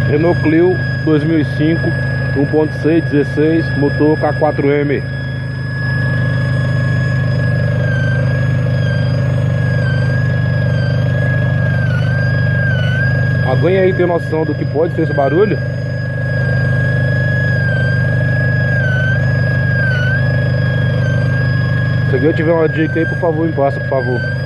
Renault Clio 2005, 1.6, 16, motor K4M. Alguém aí tem noção do que pode ser esse barulho? Se alguém tiver uma dica aí, por favor, me passa, por favor.